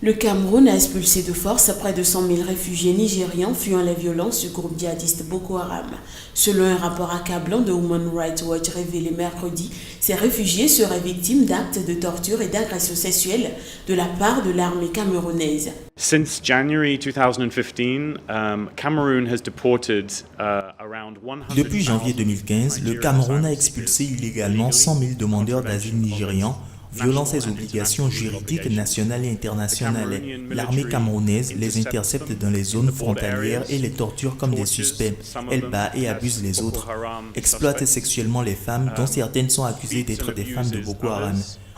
Le Cameroun a expulsé de force près de 100 000 réfugiés nigérians fuyant les violences du groupe djihadiste Boko Haram. Selon un rapport accablant de Human Rights Watch révélé mercredi, ces réfugiés seraient victimes d'actes de torture et d'agressions sexuelles de la part de l'armée camerounaise. Since January 2015, Cameroon has deported around 100,000 Depuis janvier 2015, le Cameroun a expulsé illégalement 100 000 demandeurs d'asile nigérians, violant ses obligations juridiques nationales et internationales. L'armée camerounaise les intercepte dans les zones frontalières et les torture comme des suspects. Elle bat et abuse les autres, exploite sexuellement les femmes, dont certaines sont accusées d'être des femmes de Boko Haram.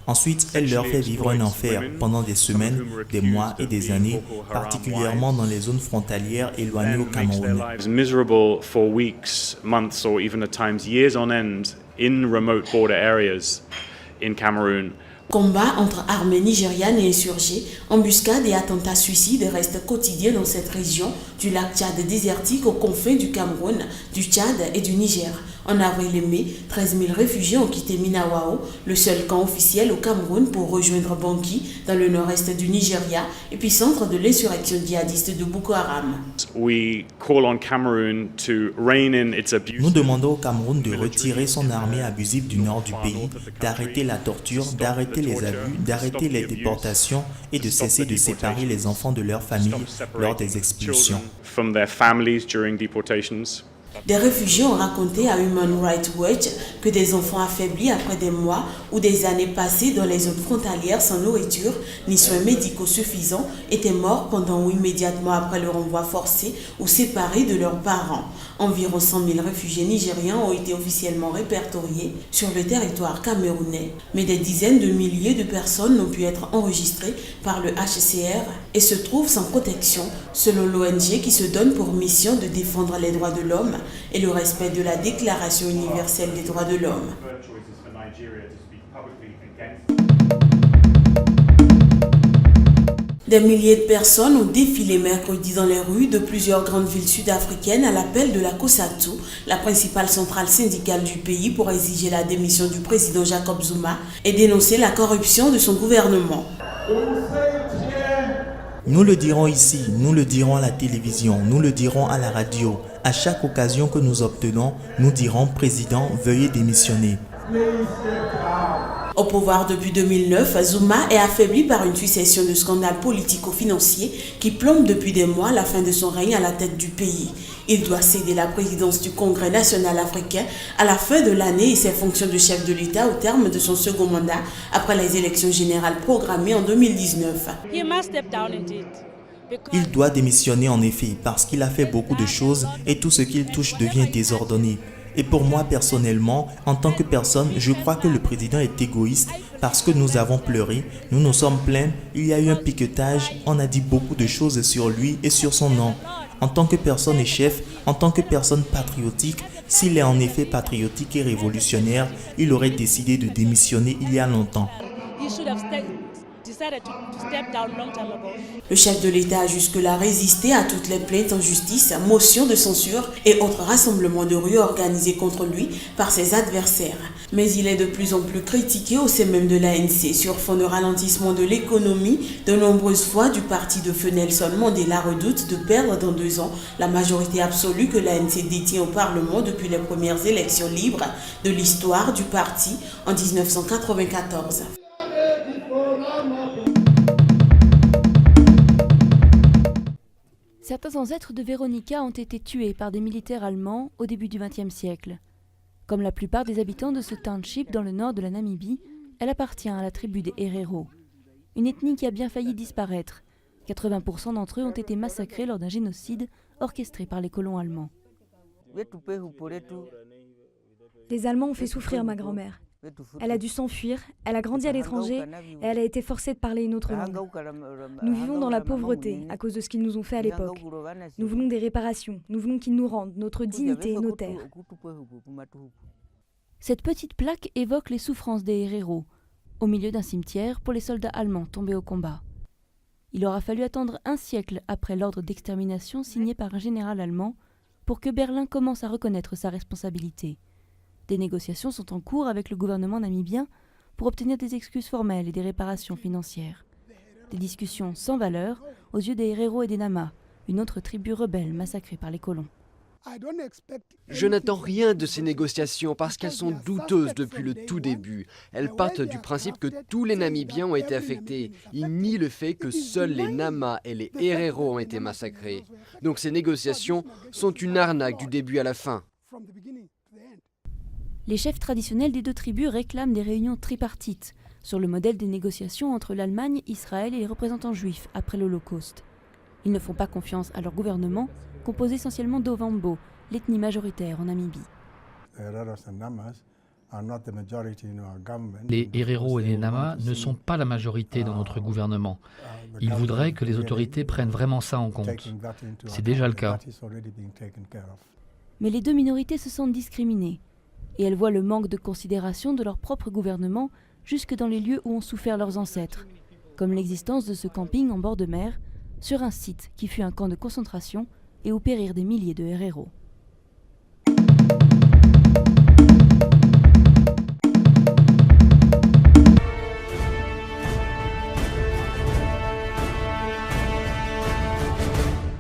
Ensuite, elle leur fait vivre un enfer pendant des semaines, des mois et des années, particulièrement dans les zones frontalières éloignées au Cameroun. Miserable for weeks, months or even at times years on end in remote border areas in Cameroon. Combats entre armées nigérianes et insurgés, embuscades et attentats suicides restent quotidiens dans cette région du lac Tchad désertique aux confins du Cameroun, du Tchad et du Niger. En avril et mai, 13 000 réfugiés ont quitté Minawao, le seul camp officiel au Cameroun, pour rejoindre Banki, dans le nord-est du Nigeria, épicentre de l'insurrection djihadiste de Boko Haram. Nous demandons au Cameroun de retirer son armée abusive du nord du pays, d'arrêter la torture, d'arrêter les abus, d'arrêter les déportations et de cesser de séparer les enfants de leurs familles lors des expulsions. Des réfugiés ont raconté à Human Rights Watch que des enfants affaiblis après des mois ou des années passées dans les zones frontalières sans nourriture ni soins médicaux suffisants étaient morts pendant ou immédiatement après le renvoi forcé ou séparés de leurs parents. Environ 100 000 réfugiés nigérians ont été officiellement répertoriés sur le territoire camerounais, mais des dizaines de milliers de personnes n'ont pu être enregistrées par le HCR et se trouvent sans protection, selon l'ONG qui se donne pour mission de défendre les droits de l'homme et le respect de la Déclaration universelle des droits de l'homme. Des milliers de personnes ont défilé mercredi dans les rues de plusieurs grandes villes sud-africaines à l'appel de la COSATU, la principale centrale syndicale du pays, pour exiger la démission du président Jacob Zuma et dénoncer la corruption de son gouvernement. Nous le dirons ici, nous le dirons à la télévision, nous le dirons à la radio. À chaque occasion que nous obtenons, nous dirons « Président, veuillez démissionner ». Au pouvoir depuis 2009, Zuma est affaibli par une succession de scandales politico-financiers qui plombent depuis des mois la fin de son règne à la tête du pays. Il doit céder la présidence du Congrès national africain à la fin de l'année et ses fonctions de chef de l'État au terme de son second mandat après les élections générales programmées en 2019. Il doit démissionner en effet parce qu'il a fait beaucoup de choses et tout ce qu'il touche devient désordonné. Et pour moi personnellement, en tant que personne, je crois que le président est égoïste parce que nous avons pleuré, nous nous sommes plaints, il y a eu un piquetage, on a dit beaucoup de choses sur lui et sur son nom. En tant que personne et chef, en tant que personne patriotique, s'il est en effet patriotique et révolutionnaire, il aurait décidé de démissionner il y a longtemps. Le chef de l'État a jusque-là résisté à toutes les plaintes en justice, motions de censure et autres rassemblements de rue organisés contre lui par ses adversaires. Mais il est de plus en plus critiqué au sein même de l'ANC sur fond de ralentissement de l'économie. De nombreuses fois, du parti de feu Nelson Mandela redoute de perdre dans 2 ans la majorité absolue que l'ANC détient au Parlement depuis les premières élections libres de l'histoire du parti en 1994. Certains ancêtres de Véronica ont été tués par des militaires allemands au début du XXe siècle. Comme la plupart des habitants de ce township dans le nord de la Namibie, elle appartient à la tribu des Herero, une ethnie qui a bien failli disparaître. 80% d'entre eux ont été massacrés lors d'un génocide orchestré par les colons allemands. Les Allemands ont fait souffrir ma grand-mère. Elle a dû s'enfuir, elle a grandi à l'étranger et elle a été forcée de parler une autre langue. Nous vivons dans la pauvreté à cause de ce qu'ils nous ont fait à l'époque. Nous voulons des réparations, nous voulons qu'ils nous rendent notre dignité et nos terres. Cette petite plaque évoque les souffrances des Herero, au milieu d'un cimetière pour les soldats allemands tombés au combat. Il aura fallu attendre 1 siècle après l'ordre d'extermination signé par un général allemand pour que Berlin commence à reconnaître sa responsabilité. Des négociations sont en cours avec le gouvernement namibien pour obtenir des excuses formelles et des réparations financières. Des discussions sans valeur aux yeux des Herero et des Nama, une autre tribu rebelle massacrée par les colons. Je n'attends rien de ces négociations parce qu'elles sont douteuses depuis le tout début. Elles partent du principe que tous les Namibiens ont été affectés. Ils nient le fait que seuls les Nama et les Herero ont été massacrés. Donc ces négociations sont une arnaque du début à la fin. Les chefs traditionnels des deux tribus réclament des réunions tripartites, sur le modèle des négociations entre l'Allemagne, Israël et les représentants juifs après l'Holocauste. Ils ne font pas confiance à leur gouvernement, composé essentiellement d'Ovambo, l'ethnie majoritaire en Namibie. Les Herero et les Nama ne sont pas la majorité dans notre gouvernement. Ils voudraient que les autorités prennent vraiment ça en compte. C'est déjà le cas. Mais les deux minorités se sentent discriminées, et elles voient le manque de considération de leur propre gouvernement jusque dans les lieux où ont souffert leurs ancêtres, comme l'existence de ce camping en bord de mer, sur un site qui fut un camp de concentration et où périrent des milliers de Herero.